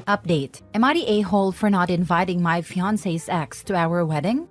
Update. Am I the a-hole for not inviting my fiancé's ex to our wedding?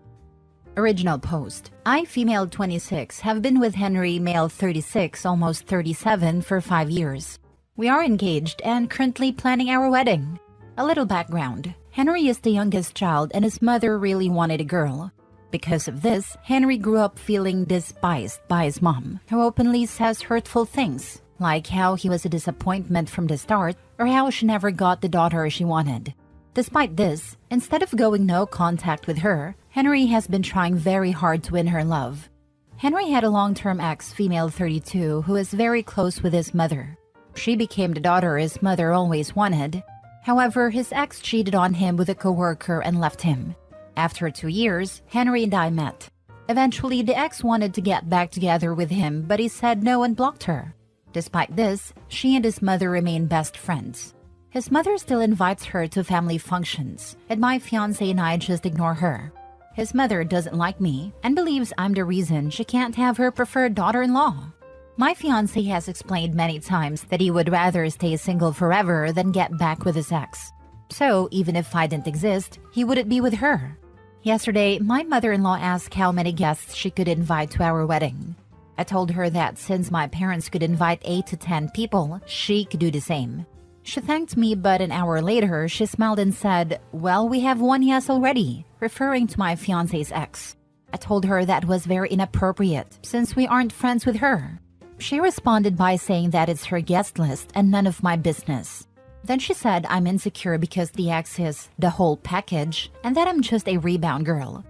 Original post. I, female 26, have been with Henry, male 36, almost 37, for 5 years. We are engaged and currently planning our wedding. A little background. Henry is the youngest child and his mother really wanted a girl. Because of this, Henry grew up feeling despised by his mom, who openly says hurtful things, like how he was a disappointment from the start or how she never got the daughter she wanted. Despite this, instead of going no contact with her, Henry has been trying very hard to win her love. Henry had a long-term ex, female 32, who is very close with his mother. She became the daughter his mother always wanted. However, his ex cheated on him with a coworker and left him. After 2 years, Henry and I met. Eventually, the ex wanted to get back together with him, but he said no and blocked her. Despite this, she and his mother remain best friends. His mother still invites her to family functions, and my fiancé and I just ignore her. His mother doesn't like me and believes I'm the reason she can't have her preferred daughter-in-law. My fiancé has explained many times that he would rather stay single forever than get back with his ex. So, even if I didn't exist, he wouldn't be with her. Yesterday, my mother-in-law asked how many guests she could invite to our wedding. I told her that since my parents could invite 8 to 10 people, she could do the same. She thanked me, but an hour later, she smiled and said, "Well, we have one yes already," referring to my fiancé's ex. I told her that was very inappropriate, since we aren't friends with her. She responded by saying that it's her guest list and none of my business. Then she said I'm insecure because the ex is the whole package and that I'm just a rebound girl.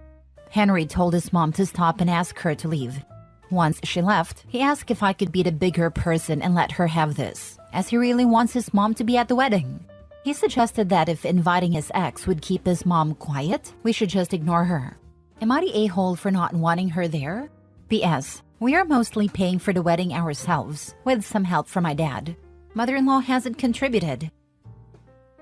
Henry told his mom to stop and ask her to leave. Once she left, he asked if I could be the bigger person and let her have this, as he really wants his mom to be at the wedding. He suggested that if inviting his ex would keep his mom quiet, we should just ignore her. Am I the a-hole for not wanting her there? P.S. We are mostly paying for the wedding ourselves, with some help from my dad. Mother-in-law hasn't contributed.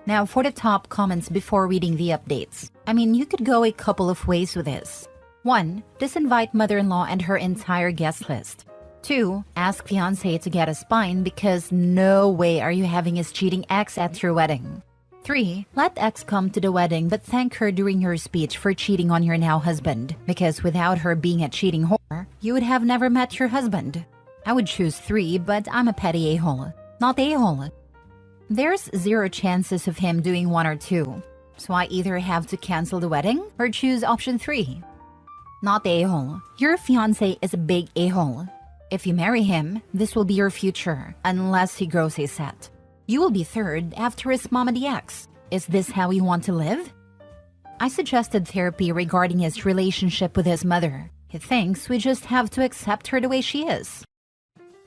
Now for the top comments before reading the updates. I mean, you could go a couple of ways with this. 1. Disinvite mother-in-law and her entire guest list. 2. Ask fiancé to get a spine because no way are you having his cheating ex at your wedding. 3. Let ex come to the wedding but thank her during your speech for cheating on your now husband, because without her being a cheating whore, you would have never met your husband. I would choose 3, but I'm a petty a-hole. Not a-hole. There's 0 chances of him doing 1 or 2, so I either have to cancel the wedding or choose option 3. Not a-hole. Your fiancé is a big a-hole. If you marry him, this will be your future, unless he grows a set. You will be third after his mom and the ex. Is this how you want to live? I suggested therapy regarding his relationship with his mother. He thinks we just have to accept her the way she is.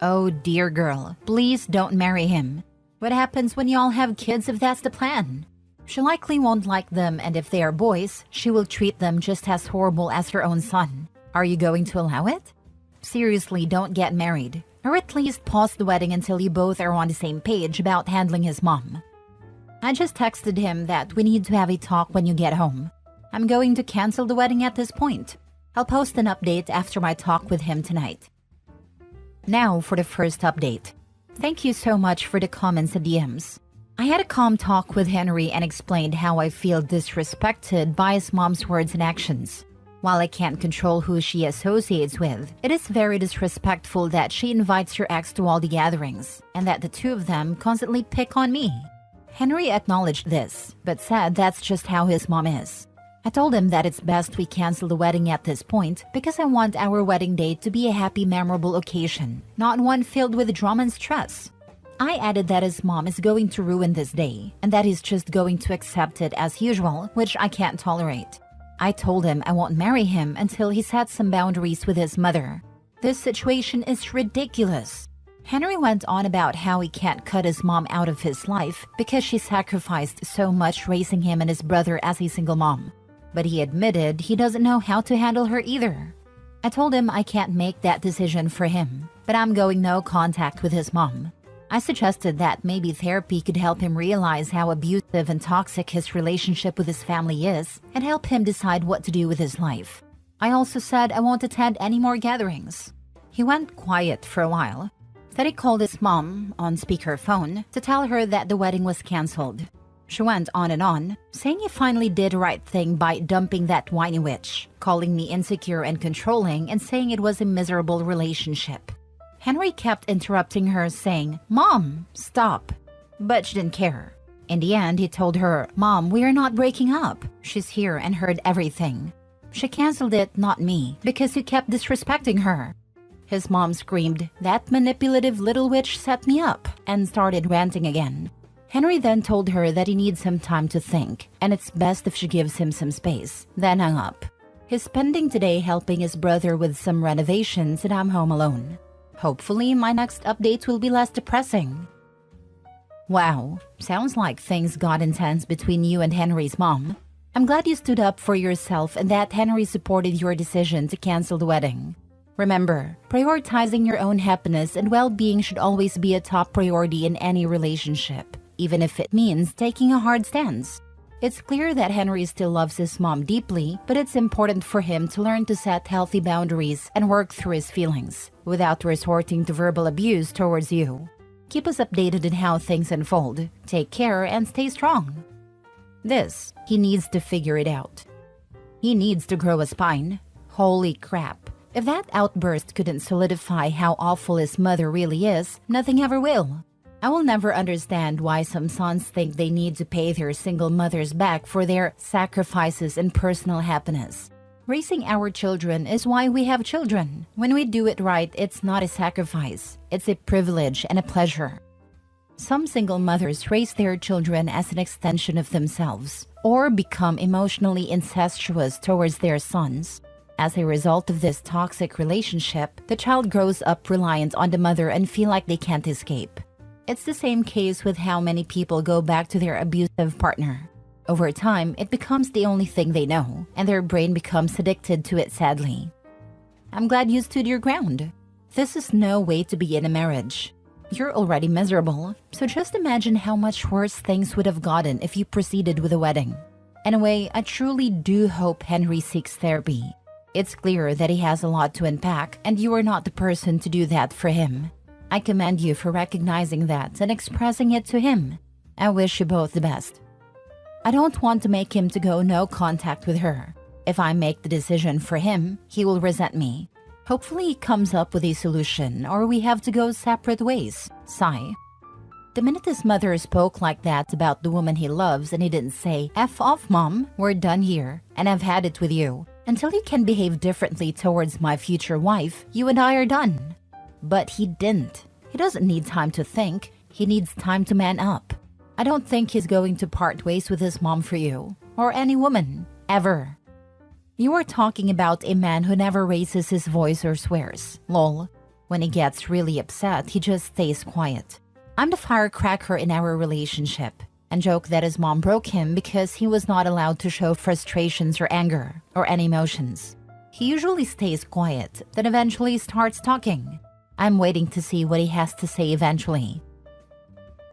Oh dear girl, please don't marry him. What happens when y'all have kids if that's the plan? She likely won't like them, and if they are boys, she will treat them just as horrible as her own son. Are you going to allow it? Seriously, don't get married. Or at least pause the wedding until you both are on the same page about handling his mom. I just texted him that we need to have a talk when you get home. I'm going to cancel the wedding at this point. I'll post an update after my talk with him tonight. Now for the first update. Thank you so much for the comments and DMs. I had a calm talk with Henry and explained how I feel disrespected by his mom's words and actions. While I can't control who she associates with, it is very disrespectful that she invites her ex to all the gatherings, and that the two of them constantly pick on me. Henry acknowledged this, but said that's just how his mom is. I told him that it's best we cancel the wedding at this point because I want our wedding day to be a happy, memorable occasion, not one filled with drama and stress. I added that his mom is going to ruin this day, and that he's just going to accept it as usual, which I can't tolerate. I told him I won't marry him until he set some boundaries with his mother. This situation is ridiculous. Henry went on about how he can't cut his mom out of his life because she sacrificed so much raising him and his brother as a single mom. But he admitted he doesn't know how to handle her either. I told him I can't make that decision for him, but I'm going no contact with his mom. I suggested that maybe therapy could help him realize how abusive and toxic his relationship with his family is and help him decide what to do with his life. I also said I won't attend any more gatherings. He went quiet for a while. Then he called his mom on speakerphone to tell her that the wedding was canceled. She went on, saying he finally did the right thing by dumping that whiny witch, calling me insecure and controlling and saying it was a miserable relationship. Henry kept interrupting her, saying, "Mom, stop." But she didn't care. In the end, he told her, "Mom, we are not breaking up. She's here and heard everything." She canceled it, not me, because you kept disrespecting her. His mom screamed, "That manipulative little witch set me up," and started ranting again. Henry then told her that he needs some time to think, and it's best if she gives him some space, then hung up. He's spending today helping his brother with some renovations and I'm home alone. Hopefully, my next update will be less depressing. Wow, sounds like things got intense between you and Henry's mom. I'm glad you stood up for yourself and that Henry supported your decision to cancel the wedding. Remember, prioritizing your own happiness and well-being should always be a top priority in any relationship, even if it means taking a hard stance. It's clear that Henry still loves his mom deeply, but it's important for him to learn to set healthy boundaries and work through his feelings, without resorting to verbal abuse towards you. Keep us updated on how things unfold. Take care and stay strong. He needs to figure it out. He needs to grow a spine. Holy crap. If that outburst couldn't solidify how awful his mother really is, nothing ever will. I will never understand why some sons think they need to pay their single mothers back for their sacrifices and personal happiness. Raising our children is why we have children. When we do it right, it's not a sacrifice. It's a privilege and a pleasure. Some single mothers raise their children as an extension of themselves, or become emotionally incestuous towards their sons. As a result of this toxic relationship, the child grows up reliant on the mother and feel like they can't escape. It's the same case with how many people go back to their abusive partner. Over time, it becomes the only thing they know, and their brain becomes addicted to it sadly. I'm glad you stood your ground. This is no way to be in a marriage. You're already miserable, so just imagine how much worse things would have gotten if you proceeded with a wedding. Anyway, I truly do hope Henry seeks therapy. It's clear that he has a lot to unpack, and you are not the person to do that for him. I commend you for recognizing that and expressing it to him. I wish you both the best. I don't want to make him to go no contact with her. If I make the decision for him, he will resent me. Hopefully he comes up with a solution or we have to go separate ways. Sigh. The minute his mother spoke like that about the woman he loves and he didn't say, "F off, Mom, we're done here, and I've had it with you. Until you can behave differently towards my future wife, you and I are done." But he didn't. He doesn't need time to think. He needs time to man up. I don't think he's going to part ways with his mom for you, or any woman, ever. You are talking about a man who never raises his voice or swears. Lol. When he gets really upset, he just stays quiet. I'm the firecracker in our relationship, and joke that his mom broke him because he was not allowed to show frustrations or anger, or any emotions. He usually stays quiet, then eventually starts talking. I'm waiting to see what he has to say eventually.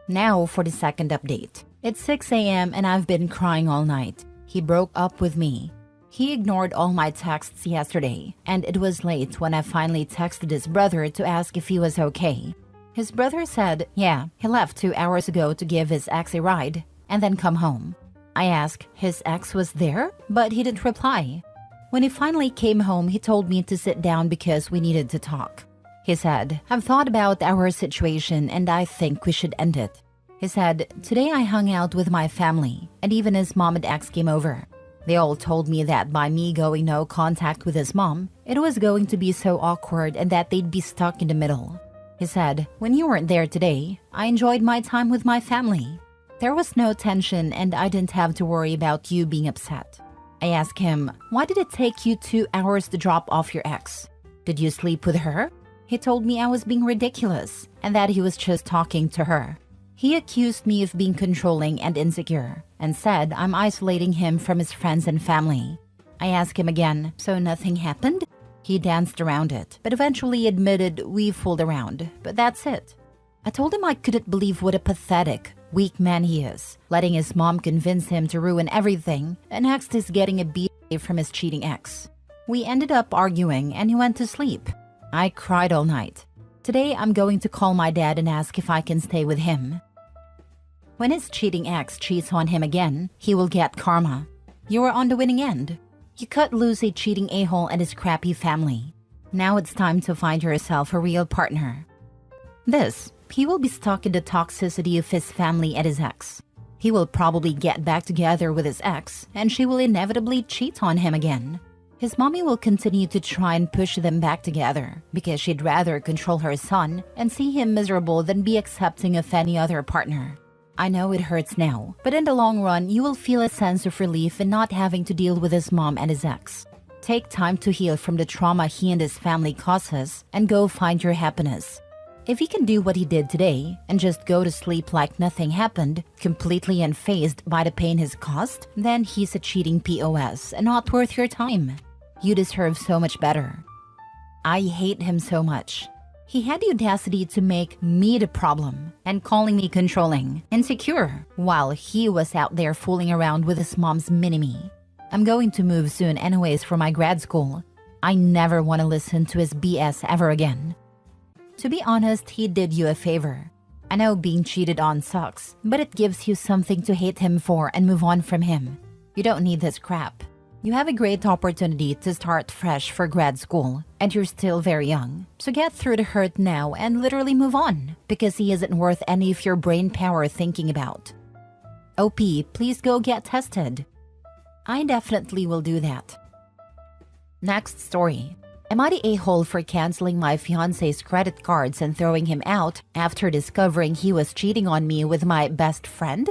Now for the second update. It's 6 a.m. and I've been crying all night. He broke up with me. He ignored all my texts yesterday, and it was late when I finally texted his brother to ask if he was okay. His brother said, yeah, he left 2 hours ago to give his ex a ride, and then come home. I asked, his ex was there? But he didn't reply. When he finally came home, he told me to sit down because we needed to talk. He said, I've thought about our situation and I think we should end it. He said, today I hung out with my family, and even his mom and ex came over. They all told me that by me going no contact with his mom, it was going to be so awkward and that they'd be stuck in the middle. He said, when you weren't there today, I enjoyed my time with my family. There was no tension and I didn't have to worry about you being upset. I asked him, why did it take you 2 hours to drop off your ex? Did you sleep with her? He told me I was being ridiculous and that he was just talking to her. He accused me of being controlling and insecure and said I'm isolating him from his friends and family. I asked him again, so nothing happened? He danced around it, but eventually admitted we fooled around, but that's it. I told him I couldn't believe what a pathetic, weak man he is, letting his mom convince him to ruin everything, and next is getting a beat from his cheating ex. We ended up arguing and he went to sleep. I cried all night. Today I'm going to call my dad and ask if I can stay with him. When his cheating ex cheats on him again, he will get karma. You are on the winning end. You cut loose a cheating a-hole and his crappy family. Now it's time to find yourself a real partner. He will be stuck in the toxicity of his family and his ex. He will probably get back together with his ex, and she will inevitably cheat on him again. His mommy will continue to try and push them back together because she'd rather control her son and see him miserable than be accepting of any other partner. I know it hurts now, but in the long run, you will feel a sense of relief in not having to deal with his mom and his ex. Take time to heal from the trauma he and his family causes and go find your happiness. If he can do what he did today and just go to sleep like nothing happened, completely unfazed by the pain he's caused, then he's a cheating POS and not worth your time. You deserve so much better. I hate him so much. He had the audacity to make me the problem and calling me controlling, insecure, while he was out there fooling around with his mom's mini-me. I'm going to move soon anyways for my grad school. I never want to listen to his BS ever again. To be honest, he did you a favor. I know being cheated on sucks, but it gives you something to hate him for and move on from him. You don't need this crap. You have a great opportunity to start fresh for grad school, and you're still very young. So get through the hurt now and literally move on, because he isn't worth any of your brain power thinking about. OP, please go get tested. I definitely will do that. Next story. Am I the a-hole for canceling my fiancé's credit cards and throwing him out after discovering he was cheating on me with my best friend?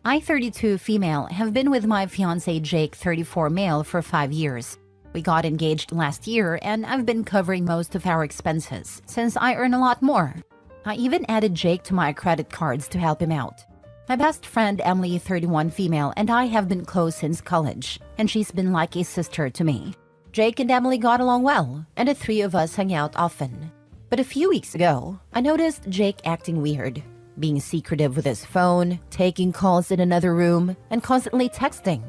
I, 32 female, have been with my fiancé Jake, 34 male, for 5 years. We got engaged last year and I've been covering most of our expenses since I earn a lot more. I even added Jake to my credit cards to help him out. My best friend Emily, 31 female, and I have been close since college, and she's been like a sister to me. Jake and Emily got along well, and the three of us hung out often. But a few weeks ago, I noticed Jake acting weird. Being secretive with his phone, taking calls in another room, and constantly texting.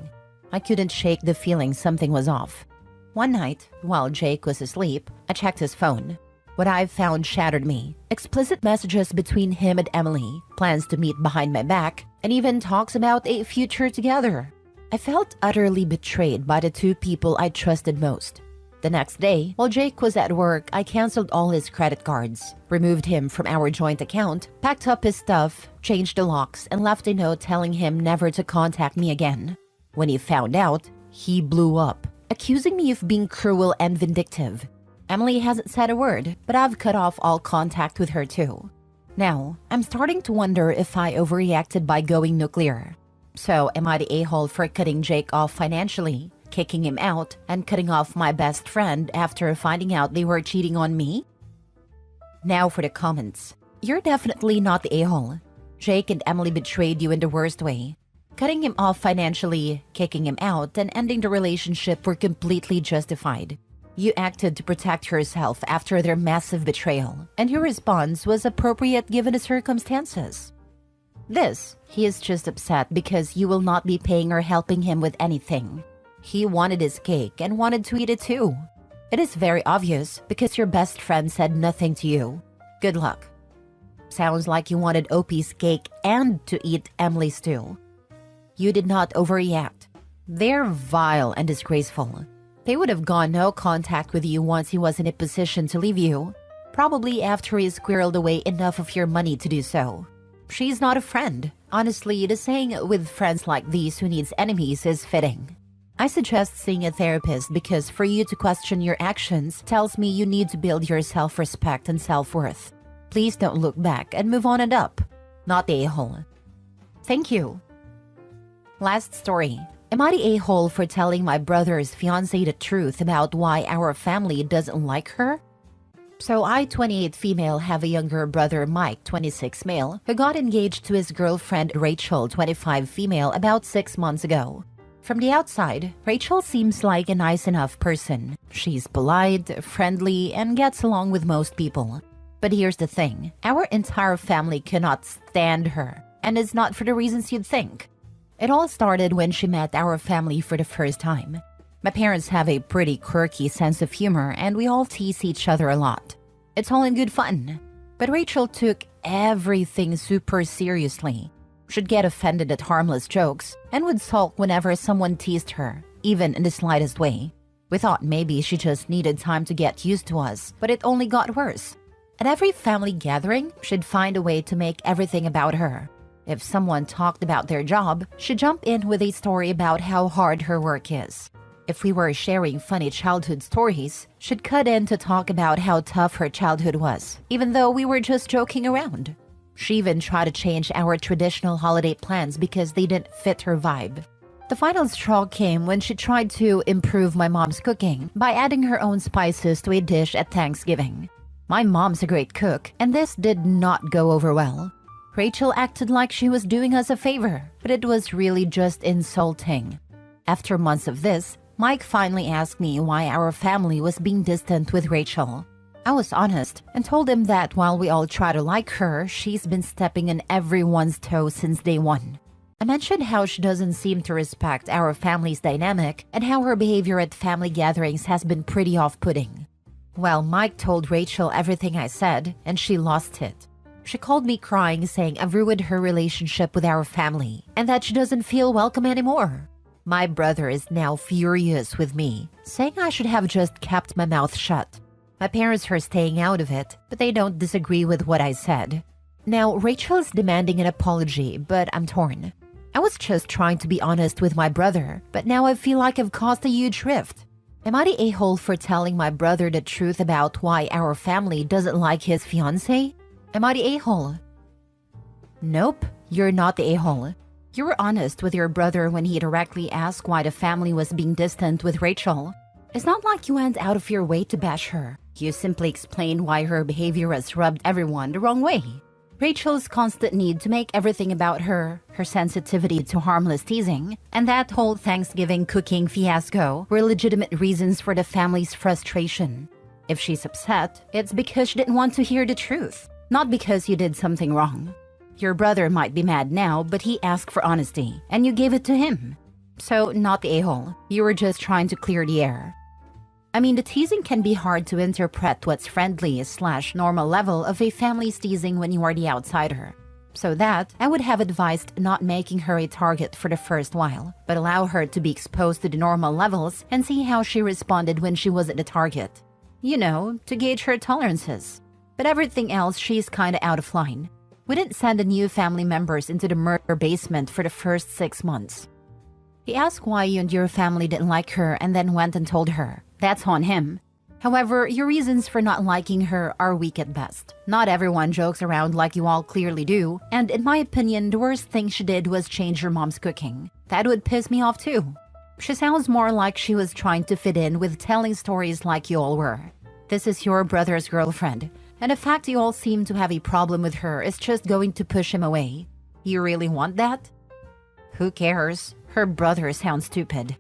I couldn't shake the feeling something was off. One night, while Jake was asleep, I checked his phone. What I found shattered me. Explicit messages between him and Emily, plans to meet behind my back, and even talks about a future together. I felt utterly betrayed by the two people I trusted most. The next day, while Jake was at work, I canceled all his credit cards, removed him from our joint account, packed up his stuff, changed the locks, and left a note telling him never to contact me again. When he found out, he blew up, accusing me of being cruel and vindictive. Emily hasn't said a word, but I've cut off all contact with her too. Now, I'm starting to wonder if I overreacted by going nuclear. So, am I the a-hole for cutting Jake off financially, kicking him out, and cutting off my best friend after finding out they were cheating on me? Now for the comments. You're definitely not the a-hole. Jake and Emily betrayed you in the worst way. Cutting him off financially, kicking him out, and ending the relationship were completely justified. You acted to protect yourself after their massive betrayal, and your response was appropriate given the circumstances. He is just upset because you will not be paying or helping him with anything. He wanted his cake and wanted to eat it too. It is very obvious because your best friend said nothing to you. Good luck. Sounds like you wanted OP's cake and to eat Emily's too. You did not overreact. They're vile and disgraceful. They would have gone no contact with you once he was in a position to leave you, probably after he squirreled away enough of your money to do so. She's not a friend. Honestly, the saying with friends like these who needs enemies is fitting. I suggest seeing a therapist because for you to question your actions tells me you need to build your self-respect and self-worth. Please don't look back and move on and up. Not the a-hole. Thank you. Last story. Am I the a-hole for telling my brother's fiancé the truth about why our family doesn't like her? So I, 28 female, have a younger brother, Mike, 26 male, who got engaged to his girlfriend, Rachel, 25 female, about 6 months ago. From the outside, Rachel seems like a nice enough person. She's polite, friendly, and gets along with most people. But here's the thing, our entire family cannot stand her, and it's not for the reasons you'd think. It all started when she met our family for the first time. My parents have a pretty quirky sense of humor and we all tease each other a lot. It's all in good fun. But Rachel took everything super seriously. She'd get offended at harmless jokes and would sulk whenever someone teased her, even in the slightest way. We thought maybe she just needed time to get used to us, but it only got worse. At every family gathering, she'd find a way to make everything about her. If someone talked about their job, she'd jump in with a story about how hard her work is. If we were sharing funny childhood stories, she'd cut in to talk about how tough her childhood was, even though we were just joking around. She even tried to change our traditional holiday plans because they didn't fit her vibe. The final straw came when she tried to improve my mom's cooking by adding her own spices to a dish at Thanksgiving. My mom's a great cook, and this did not go over well. Rachel acted like she was doing us a favor, but it was really just insulting. After months of this, Mike finally asked me why our family was being distant with Rachel. I was honest and told him that while we all try to like her, she's been stepping on everyone's toes since day one. I mentioned how she doesn't seem to respect our family's dynamic and how her behavior at family gatherings has been pretty off-putting. Well, Mike told Rachel everything I said, and she lost it. She called me crying, saying I've ruined her relationship with our family and that she doesn't feel welcome anymore. My brother is now furious with me, saying I should have just kept my mouth shut. My parents are staying out of it, but they don't disagree with what I said. Now, Rachel is demanding an apology, but I'm torn. I was just trying to be honest with my brother, but now I feel like I've caused a huge rift. Am I the a-hole for telling my brother the truth about why our family doesn't like his fiancé? Am I the a-hole? Nope, you're not the a-hole. You were honest with your brother when he directly asked why the family was being distant with Rachel. It's not like you went out of your way to bash her. You simply explained why her behavior has rubbed everyone the wrong way. Rachel's constant need to make everything about her, her sensitivity to harmless teasing, and that whole Thanksgiving cooking fiasco were legitimate reasons for the family's frustration. If she's upset, it's because she didn't want to hear the truth, not because you did something wrong. Your brother might be mad now, but he asked for honesty, and you gave it to him. So, not the a-hole. You were just trying to clear the air. I mean, the teasing can be hard to interpret what's friendly/normal level of a family's teasing when you are the outsider. So that, I would have advised not making her a target for the first while, but allow her to be exposed to the normal levels and see how she responded when she wasn't the target. You know, to gauge her tolerances. But everything else, she's kinda out of line. We didn't send the new family members into the murder basement for the first 6 months. He asked why you and your family didn't like her and then went and told her. That's on him. However, your reasons for not liking her are weak at best. Not everyone jokes around like you all clearly do, and in my opinion, the worst thing she did was change your mom's cooking. That would piss me off too. She sounds more like she was trying to fit in with telling stories like you all were. This is your brother's girlfriend. And the fact you all seem to have a problem with her is just going to push him away. You really want that? Who cares? Her brother sounds stupid.